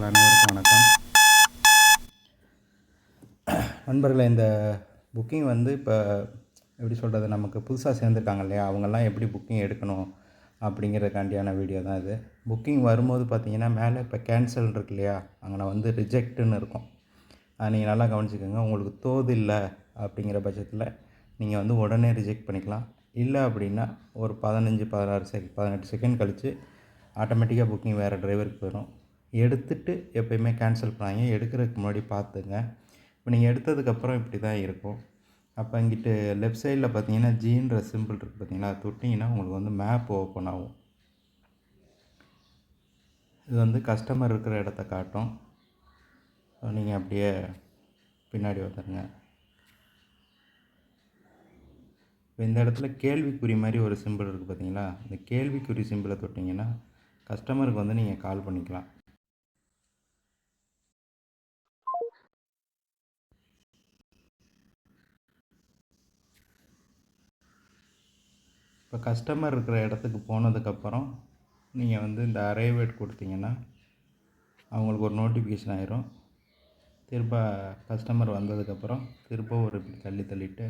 நண்பர்கள் அனைவருக்கும் வணக்கம். நண்பர்களே, இந்த புக்கிங் வந்து இப்போ எப்படி சொல்கிறது, நமக்கு புதுசாக சேர்ந்துருக்காங்க இல்லையா, அவங்கெல்லாம் எப்படி புக்கிங் எடுக்கணும் அப்படிங்கிறதுக்காண்டியான வீடியோ தான் இது. புக்கிங் வரும்போது பார்த்தீங்கன்னா மேலே இப்போ கேன்சல் இருக்கு இல்லையா, அங்கே வந்து ரிஜெக்ட்டுன்னு இருக்கும். அது நீங்கள் நல்லா கவனிச்சுக்கோங்க. உங்களுக்கு தோது இல்லை அப்படிங்கிற பட்சத்தில் நீங்கள் வந்து உடனே ரிஜெக்ட் பண்ணிக்கலாம். இல்லை அப்படின்னா ஒரு 18 செகண்ட் கழித்து ஆட்டோமேட்டிக்காக புக்கிங் வேறு டிரைவருக்கு போயிடும். எடுத்துகிட்டு எப்போயுமே கேன்சல் பண்ணாங்க, எடுக்கிறதுக்கு முன்னாடி பார்த்துங்க. இப்போ நீங்கள் எடுத்ததுக்கப்புறம் இப்படி தான் இருக்கும். அப்போ இங்கிட்டு லெஃப்ட் சைடில் பார்த்தீங்கன்னா ஜீன்ற சிம்பிள் இருக்குது பார்த்தீங்களா, அது தொட்டிங்கன்னா உங்களுக்கு வந்து மேப் ஓப்பன் ஆகும். இது வந்து கஸ்டமர் இருக்கிற இடத்த காட்டும். நீங்கள் அப்படியே பின்னாடி வந்துடுங்க. இப்போ இந்த இடத்துல கேள்விக்குறி மாதிரி ஒரு சிம்பிள் இருக்குது பார்த்தீங்களா, இந்த கேள்விக்குறி சிம்பிளை தொட்டிங்கன்னா கஸ்டமருக்கு வந்து நீங்கள் கால் பண்ணிக்கலாம். இப்போ கஸ்டமர் இருக்கிற இடத்துக்கு போனதுக்கப்புறம் நீங்கள் வந்து இந்த அரைவேட் கொடுத்தீங்கன்னா அவங்களுக்கு ஒரு நோட்டிஃபிகேஷன் ஆயிரும். திரும்ப கஸ்டமர் வந்ததுக்கப்புறம் திரும்ப ஒரு தள்ளிட்டு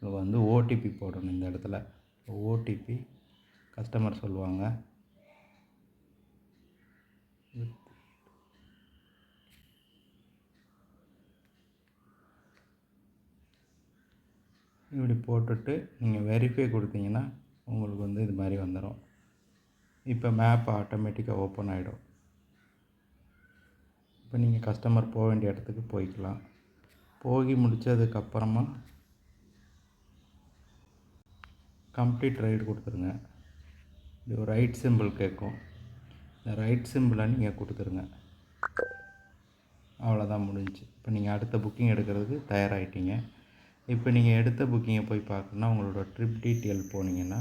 உங்களுக்கு வந்து ஓடிபி போடணும். இந்த இடத்துல ஓடிபி கஸ்டமர் சொல்லுவாங்க. இப்படி போட்டுட்டு நீங்கள் வெரிஃபை கொடுத்தீங்கன்னா உங்களுக்கு வந்து இது மாதிரி வந்துடும். இப்போ மேப் ஆட்டோமேட்டிக்காக ஓப்பன் ஆகிடும். இப்போ நீங்கள் கஸ்டமர் போக வேண்டிய இடத்துக்கு போய்க்கலாம். போகி முடித்ததுக்கப்புறமா கம்ப்ளீட் ரைடு கொடுத்துருங்க. இது ஒரு ரைட் சிம்பிள் கேட்கும். இந்த ரைட் சிம்பிளை நீங்கள் கொடுத்துருங்க. அவ்வளோதான், முடிஞ்சிச்சு. இப்போ நீங்கள் அடுத்த புக்கிங் எடுக்கிறதுக்கு தயாராகிட்டீங்க. இப்போ நீங்கள் எடுத்த புக்கிங்கை போய் பார்க்கணுன்னா உங்களோட ட்ரிப் டீட்டெயில் போனீங்கன்னா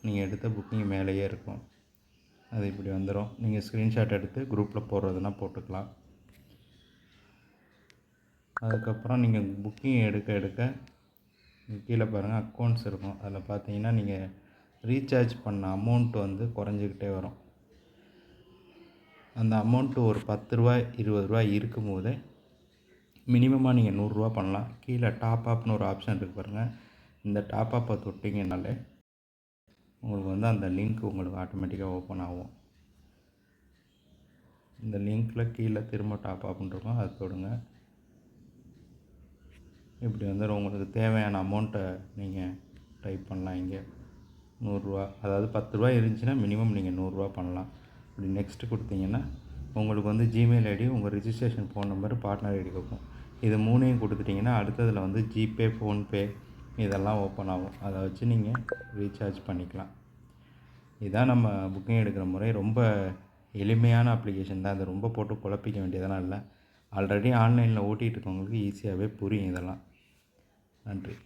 நீங்கள் எடுத்த புக்கிங் மேலேயே இருக்கும். அது இப்படி வந்துடும். நீங்கள் ஸ்க்ரீன்ஷாட் எடுத்து குரூப்பில் போடுறதுனா போட்டுக்கலாம். அதுக்கப்புறம் நீங்கள் புக்கிங் எடுக்க கீழே பாருங்கள் அக்கௌண்ட்ஸ் இருக்கும். அதில் பார்த்தீங்கன்னா நீங்கள் ரீசார்ஜ் பண்ண அமௌண்ட் வந்து குறைஞ்சிக்கிட்டே வரும். அந்த அமௌண்ட்டு ஒரு 10 ரூபா 20 ரூபா இருக்கும்போதே மினிமமாக நீங்கள் 100 ரூபா பண்ணலாம். கீழே டாப் அப்னு ஒரு ஆப்ஷன் இருக்குது பாருங்கள். இந்த டாப் அப்பை தொட்டிங்கனாலே உங்களுக்கு வந்து அந்த லிங்க் உங்களுக்கு ஆட்டோமேட்டிக்காக ஓப்பன் ஆகும். இந்த லிங்க்கில் கீழே திரும்ப டாப் அப்னு இருக்கும், அதை தொடுங்க. இப்படி வந்துடும். உங்களுக்கு தேவையான அமௌண்ட்டை நீங்கள் டைப் பண்ணலாம். இங்கே 100 ரூபா, அதாவது 10 ரூபா இருந்துச்சுன்னா மினிமம் நீங்கள் 100 ரூபா பண்ணலாம். இப்படி நெக்ஸ்ட்டு கொடுத்தீங்கன்னா உங்களுக்கு வந்து ஜிமெயில் ஐடி, உங்கள் registration phone number, partner ID கேட்கும். இது மூணையும் கொடுத்துட்டிங்கன்னா அடுத்ததில் வந்து ஜிபே, ஃபோன்பே இதெல்லாம் ஓப்பன் ஆகும். அதை வச்சு நீங்கள் ரீசார்ஜ் பண்ணிக்கலாம். இதுதான் நம்ம புக்கிங் எடுக்கிற முறை. ரொம்ப எளிமையான அப்ளிகேஷன் தான். அது ரொம்ப போட்டு குழப்பிக்க வேண்டியதெல்லாம் இல்லை. ஆல்ரெடி ஆன்லைனில் ஓட்டிகிட்டு இருக்கவங்களுக்கு ஈஸியாகவே புரியும் இதெல்லாம். நன்றி.